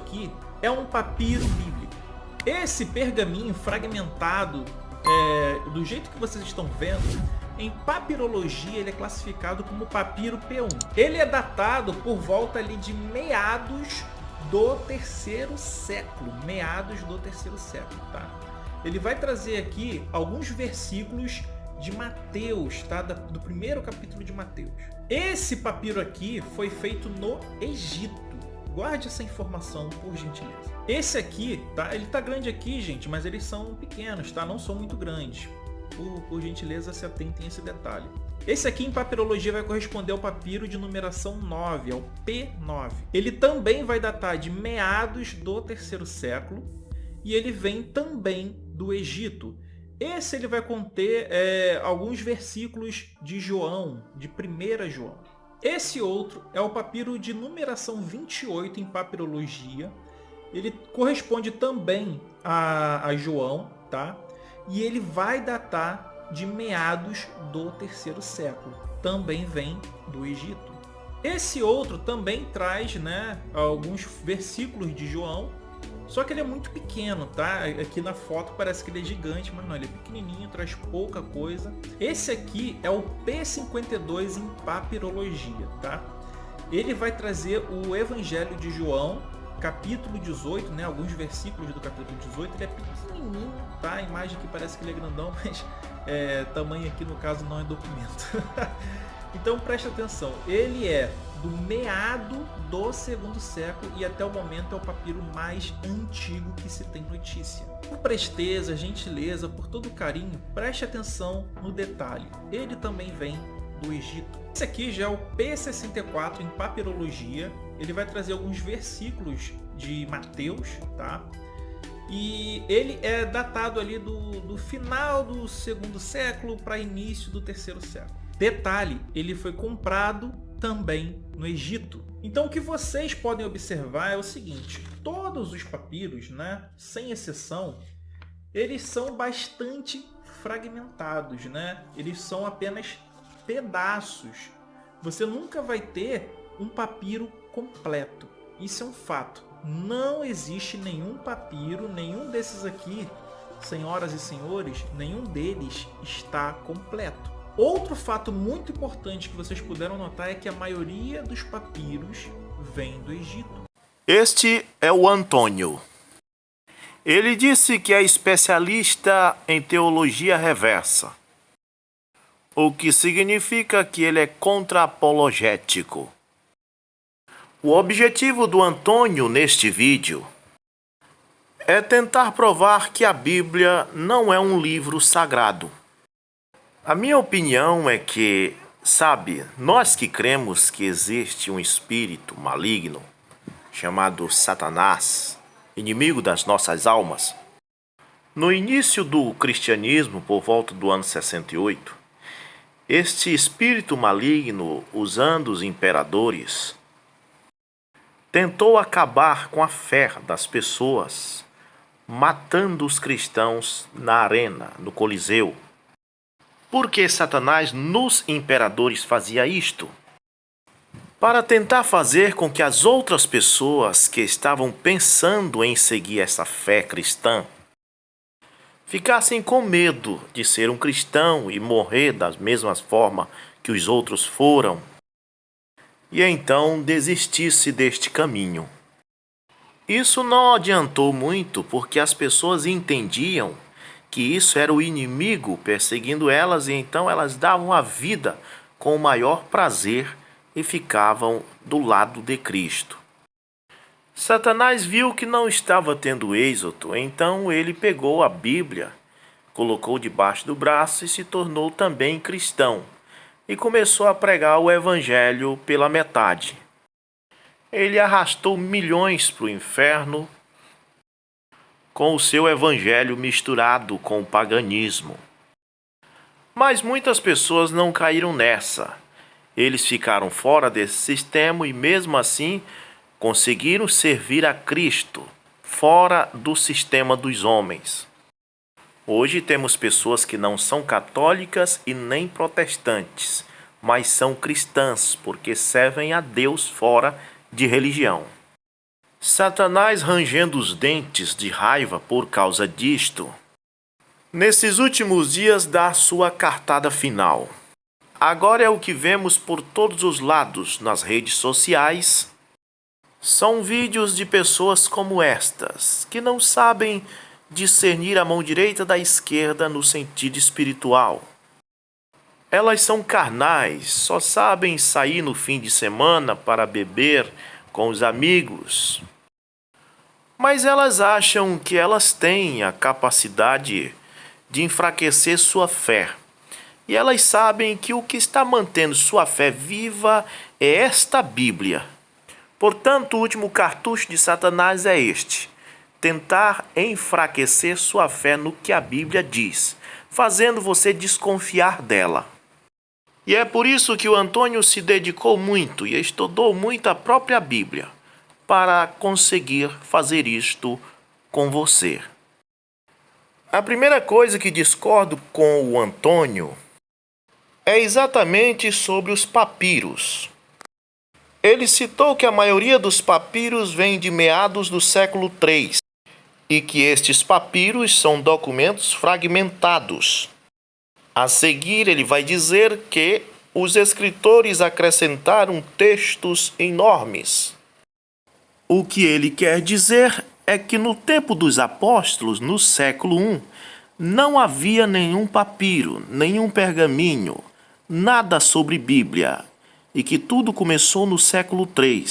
aqui é um papiro bíblico. Esse pergaminho fragmentado, do jeito que vocês estão vendo, em papirologia ele é classificado como papiro P1. Ele é datado por volta ali de meados do terceiro século. Tá? Ele vai trazer aqui alguns versículos de Mateus, tá? Do primeiro capítulo de Mateus. Esse papiro aqui foi feito no Egito. Guarde essa informação, por gentileza. Esse aqui, tá? Ele tá grande aqui, gente, mas eles são pequenos, tá? Não são muito grandes. Por gentileza, se atentem a esse detalhe. Esse aqui em papirologia vai corresponder ao papiro de numeração 9, ao P9. Ele também vai datar de meados do terceiro século e ele vem também do Egito. Esse ele vai conter alguns versículos de João, de 1 João. Esse outro é o papiro de numeração 28 em papirologia. Ele corresponde também a João, tá? E ele vai datar de meados do terceiro século. Também vem do Egito. Esse outro também traz, né, alguns versículos de João, só que ele é muito pequeno, tá? Aqui na foto parece que ele é gigante, mas não, ele é pequenininho, traz pouca coisa. Esse aqui é o P52 em papirologia, tá? Ele vai trazer o Evangelho de João, capítulo 18, né? Alguns versículos do capítulo 18, ele é pequenininho, tá? A imagem aqui parece que ele é grandão, mas tamanho aqui no caso não é documento. Então preste atenção, ele é do meado do segundo século e até o momento é o papiro mais antigo que se tem notícia. Por presteza, gentileza, por todo o carinho, preste atenção no detalhe. Ele também vem do Egito. Esse aqui já é o P64 em papirologia. Ele vai trazer alguns versículos de Mateus, tá? E ele é datado ali do final do segundo século para início do terceiro século. Detalhe, ele foi comprado também no Egito. Então o que vocês podem observar é o seguinte: todos os papiros, né, sem exceção, eles são bastante fragmentados, né? Eles são apenas pedaços. Você nunca vai ter um papiro completo. Isso é um fato. Não existe nenhum papiro, nenhum desses aqui, senhoras e senhores, nenhum deles está completo. Outro fato muito importante que vocês puderam notar é que a maioria dos papiros vem do Egito. Este é o Antônio. Ele disse que é especialista em teologia reversa, o que significa que ele é contra-apologético. O objetivo do Antônio neste vídeo é tentar provar que a Bíblia não é um livro sagrado. A minha opinião é que, nós que cremos que existe um espírito maligno chamado Satanás, inimigo das nossas almas, no início do cristianismo, por volta do ano 68, este espírito maligno, usando os imperadores, tentou acabar com a fé das pessoas, matando os cristãos na arena, no Coliseu. Por que Satanás nos imperadores fazia isto? Para tentar fazer com que as outras pessoas que estavam pensando em seguir essa fé cristã ficassem com medo de ser um cristão e morrer da mesma forma que os outros foram, e então desistisse deste caminho. Isso não adiantou muito porque as pessoas entendiam que isso era o inimigo perseguindo elas e então elas davam a vida com o maior prazer e ficavam do lado de Cristo. Satanás viu que não estava tendo êxito, então ele pegou a Bíblia, colocou debaixo do braço e se tornou também cristão, e começou a pregar o Evangelho pela metade. Ele arrastou milhões para o inferno com o seu Evangelho misturado com o paganismo. Mas muitas pessoas não caíram nessa. Eles ficaram fora desse sistema e mesmo assim conseguiram servir a Cristo, fora do sistema dos homens. Hoje temos pessoas que não são católicas e nem protestantes, mas são cristãs porque servem a Deus fora de religião. Satanás rangendo os dentes de raiva por causa disto, nesses últimos dias dá sua cartada final. Agora é o que vemos por todos os lados nas redes sociais. São vídeos de pessoas como estas, que não sabem discernir a mão direita da esquerda no sentido espiritual. Elas são carnais, só sabem sair no fim de semana para beber com os amigos. Mas elas acham que elas têm a capacidade de enfraquecer sua fé. E elas sabem que o que está mantendo sua fé viva é esta Bíblia. Portanto, o último cartucho de Satanás é este: tentar enfraquecer sua fé no que a Bíblia diz, fazendo você desconfiar dela. E é por isso que o Antônio se dedicou muito e estudou muito a própria Bíblia, para conseguir fazer isto com você. A primeira coisa que discordo com o Antônio é exatamente sobre os papiros. Ele citou que a maioria dos papiros vem de meados do século III e que estes papiros são documentos fragmentados. A seguir, ele vai dizer que os escritores acrescentaram textos enormes. O que ele quer dizer é que no tempo dos apóstolos, no século I, não havia nenhum papiro, nenhum pergaminho, nada sobre Bíblia, e que tudo começou no século III.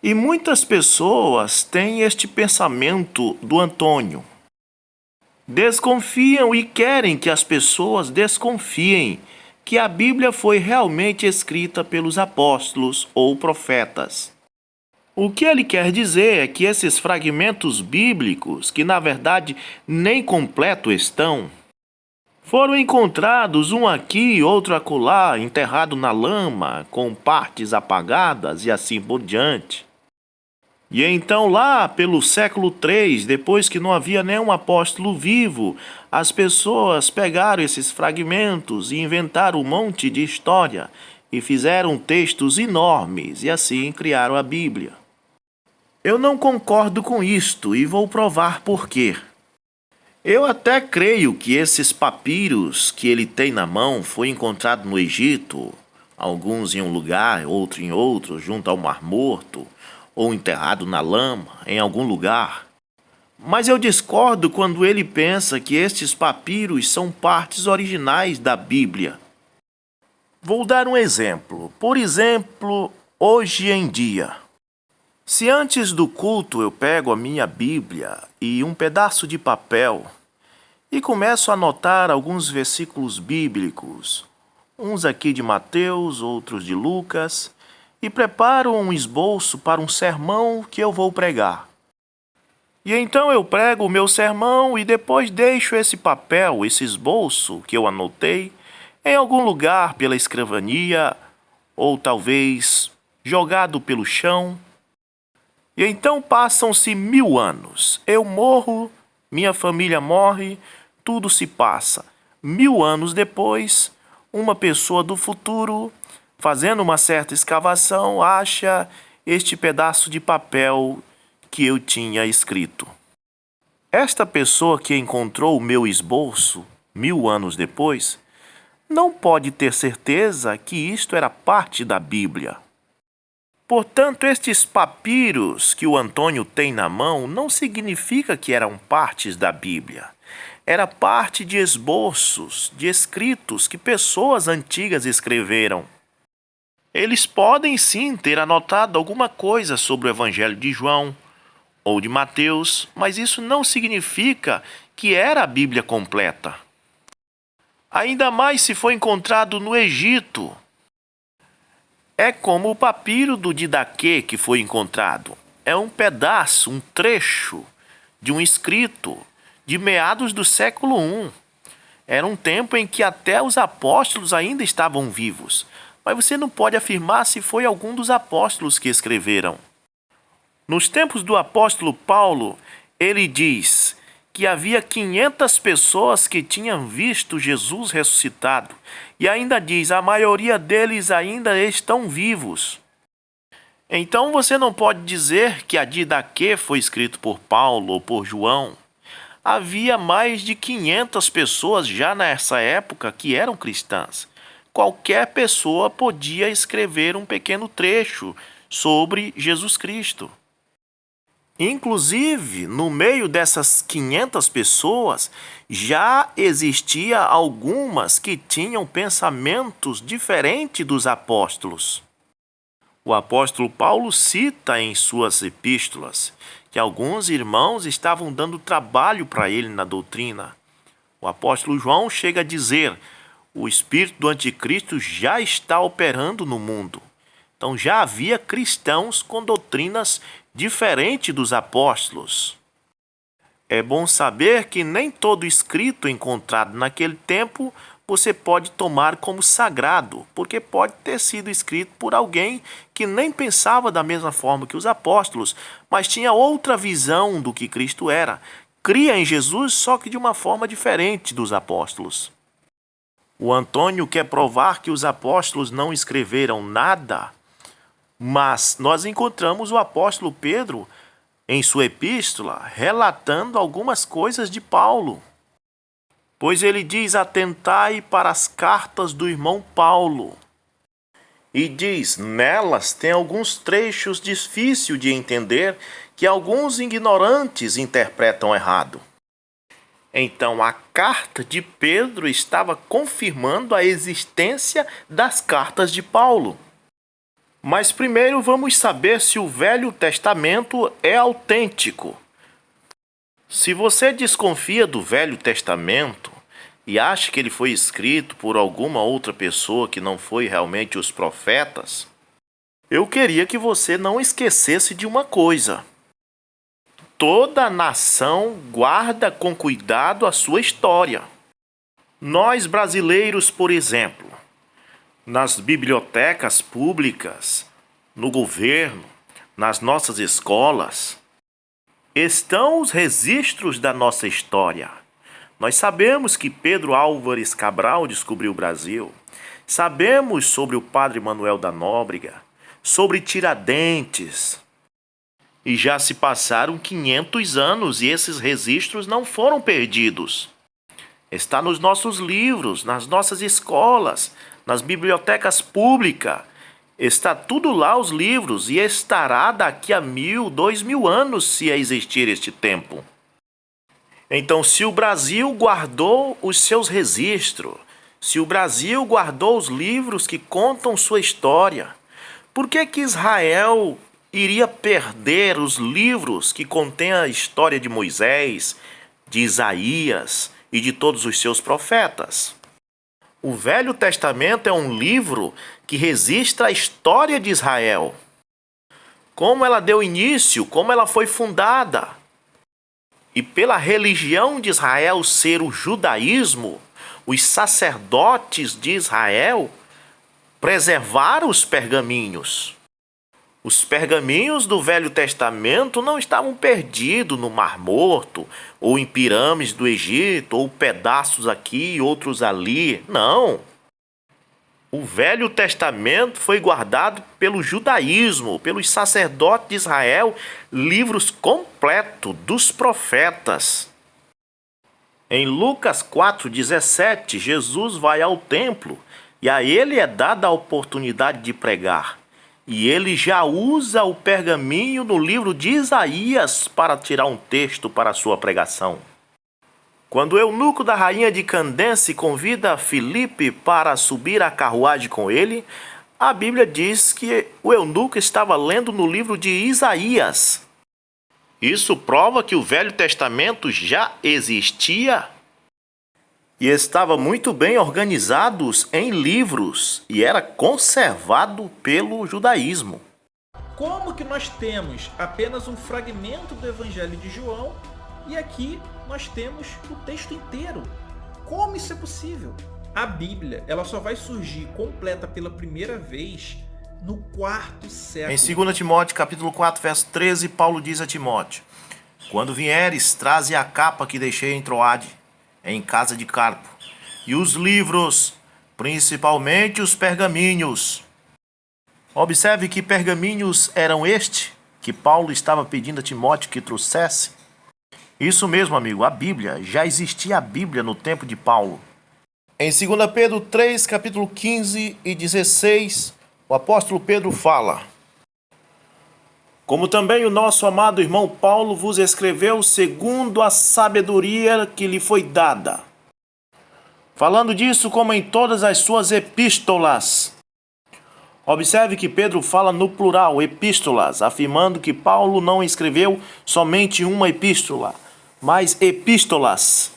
E muitas pessoas têm este pensamento do Antônio. Desconfiam e querem que as pessoas desconfiem que a Bíblia foi realmente escrita pelos apóstolos ou profetas. O que ele quer dizer é que esses fragmentos bíblicos, que na verdade nem completo estão, foram encontrados um aqui, outro acolá, enterrado na lama, com partes apagadas e assim por diante. E então lá pelo século III, depois que não havia nenhum apóstolo vivo, as pessoas pegaram esses fragmentos e inventaram um monte de história e fizeram textos enormes e assim criaram a Bíblia. Eu não concordo com isto e vou provar por quê. Eu até creio que esses papiros que ele tem na mão foi encontrado no Egito, alguns em um lugar, outro em outro, junto ao Mar Morto, ou enterrado na lama, em algum lugar. Mas eu discordo quando ele pensa que estes papiros são partes originais da Bíblia. Vou dar um exemplo. Por exemplo, hoje em dia, se antes do culto eu pego a minha Bíblia e um pedaço de papel e começo a anotar alguns versículos bíblicos, uns aqui de Mateus, outros de Lucas, e preparo um esboço para um sermão que eu vou pregar. E então eu prego o meu sermão e depois deixo esse papel, esse esboço que eu anotei, em algum lugar pela escrivania, ou talvez jogado pelo chão. E então passam-se 1000 anos. Eu morro, minha família morre, tudo se passa. 1000 anos depois, uma pessoa do futuro, fazendo uma certa escavação, acha este pedaço de papel que eu tinha escrito. Esta pessoa que encontrou o meu esboço 1000 anos depois, não pode ter certeza que isto era parte da Bíblia. Portanto, estes papiros que o Antônio tem na mão não significa que eram partes da Bíblia. Era parte de esboços, de escritos que pessoas antigas escreveram. Eles podem sim ter anotado alguma coisa sobre o Evangelho de João ou de Mateus, mas isso não significa que era a Bíblia completa. Ainda mais se foi encontrado no Egito. É como o papiro do Didaquê que foi encontrado. É um pedaço, um trecho de um escrito de meados do século I. Era um tempo em que até os apóstolos ainda estavam vivos. Mas você não pode afirmar se foi algum dos apóstolos que escreveram. Nos tempos do apóstolo Paulo, ele diz que havia 500 pessoas que tinham visto Jesus ressuscitado. E ainda diz, a maioria deles ainda estão vivos. Então você não pode dizer que a Didaquê foi escrito por Paulo ou por João. Havia mais de 500 pessoas já nessa época que eram cristãs. Qualquer pessoa podia escrever um pequeno trecho sobre Jesus Cristo. Inclusive, no meio dessas 500 pessoas, já existia algumas que tinham pensamentos diferentes dos apóstolos. O apóstolo Paulo cita em suas epístolas que alguns irmãos estavam dando trabalho para ele na doutrina. O apóstolo João chega a dizer: o espírito do anticristo já está operando no mundo. Então já havia cristãos com doutrinas diferentes dos apóstolos. É bom saber que nem todo escrito encontrado naquele tempo você pode tomar como sagrado, porque pode ter sido escrito por alguém que nem pensava da mesma forma que os apóstolos, mas tinha outra visão do que Cristo era. Cria em Jesus, só que de uma forma diferente dos apóstolos. O Antônio quer provar que os apóstolos não escreveram nada, mas nós encontramos o apóstolo Pedro em sua epístola relatando algumas coisas de Paulo. Pois ele diz: atentai para as cartas do irmão Paulo. E diz: nelas tem alguns trechos difíceis de entender que alguns ignorantes interpretam errado. Então a carta de Pedro estava confirmando a existência das cartas de Paulo. Mas primeiro vamos saber se o Velho Testamento é autêntico. Se você desconfia do Velho Testamento e acha que ele foi escrito por alguma outra pessoa que não foi realmente os profetas, eu queria que você não esquecesse de uma coisa. Toda nação guarda com cuidado a sua história. Nós brasileiros, por exemplo, nas bibliotecas públicas, no governo, nas nossas escolas, estão os registros da nossa história. Nós sabemos que Pedro Álvares Cabral descobriu o Brasil. Sabemos sobre o padre Manuel da Nóbrega, sobre Tiradentes. E já se passaram 500 anos e esses registros não foram perdidos. Está nos nossos livros, nas nossas escolas, nas bibliotecas públicas. Está tudo lá os livros e estará daqui a 1000, 2000 anos se existir este tempo. Então, se o Brasil guardou os seus registros, se o Brasil guardou os livros que contam sua história, por que Israel iria perder os livros que contêm a história de Moisés, de Isaías e de todos os seus profetas? O Velho Testamento é um livro que registra a história de Israel. Como ela deu início, como ela foi fundada. E pela religião de Israel ser o judaísmo, os sacerdotes de Israel preservaram os pergaminhos. Os pergaminhos do Velho Testamento não estavam perdidos no Mar Morto, ou em pirâmides do Egito, ou pedaços aqui e outros ali. Não. O Velho Testamento foi guardado pelo judaísmo, pelos sacerdotes de Israel, livros completos dos profetas. Em Lucas 4,17, Jesus vai ao templo e a ele é dada a oportunidade de pregar. E ele já usa o pergaminho no livro de Isaías para tirar um texto para a sua pregação. Quando o eunuco da rainha de Candence convida Filipe para subir à carruagem com ele, a Bíblia diz que o eunuco estava lendo no livro de Isaías. Isso prova que o Velho Testamento já existia e estava muito bem organizados em livros e era conservado pelo judaísmo. Como que nós temos apenas um fragmento do Evangelho de João e aqui nós temos o texto inteiro? Como isso é possível? A Bíblia, ela só vai surgir completa pela primeira vez no 4º século. Em 2 Timóteo, capítulo 4, verso 13, Paulo diz a Timóteo: quando vieres, traze a capa que deixei em Troade, em casa de Carpo, e os livros, principalmente os pergaminhos. Observe que pergaminhos eram este que Paulo estava pedindo a Timóteo que trouxesse. Isso mesmo, amigo, a Bíblia. Já existia a Bíblia no tempo de Paulo. Em 2 Pedro 3, capítulo 15 e 16, o apóstolo Pedro fala: como também o nosso amado irmão Paulo vos escreveu segundo a sabedoria que lhe foi dada. Falando disso como em todas as suas epístolas. Observe que Pedro fala no plural, epístolas, afirmando que Paulo não escreveu somente uma epístola, mas epístolas,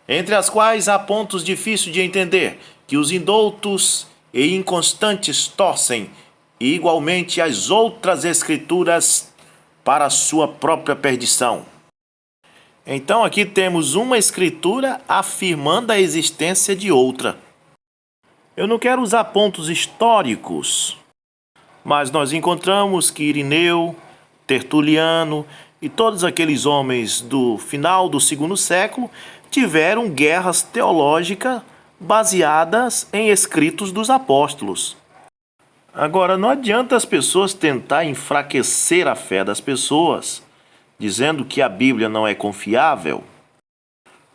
entre as quais há pontos difíceis de entender, que os indoutos e inconstantes torcem, e igualmente as outras escrituras para a sua própria perdição. Então aqui temos uma escritura afirmando a existência de outra. Eu não quero usar pontos históricos, mas nós encontramos que Irineu, Tertuliano e todos aqueles homens do final do segundo século tiveram guerras teológicas baseadas em escritos dos apóstolos. Agora, não adianta as pessoas tentar enfraquecer a fé das pessoas, dizendo que a Bíblia não é confiável,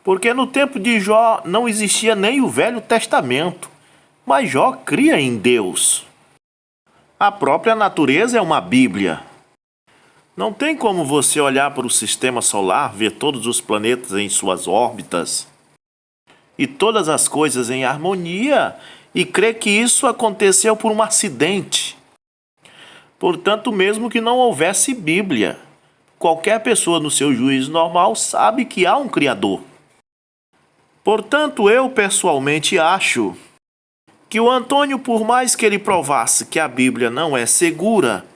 porque no tempo de Jó não existia nem o Velho Testamento. Mas Jó cria em Deus. A própria natureza é uma Bíblia. Não tem como você olhar para o sistema solar, ver todos os planetas em suas órbitas e todas as coisas em harmonia e crer que isso aconteceu por um acidente. Portanto, mesmo que não houvesse Bíblia, qualquer pessoa no seu juízo normal sabe que há um Criador. Portanto, eu pessoalmente acho que o Antônio, por mais que ele provasse que a Bíblia não é segura,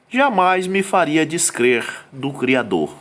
jamais me faria descrer do Criador.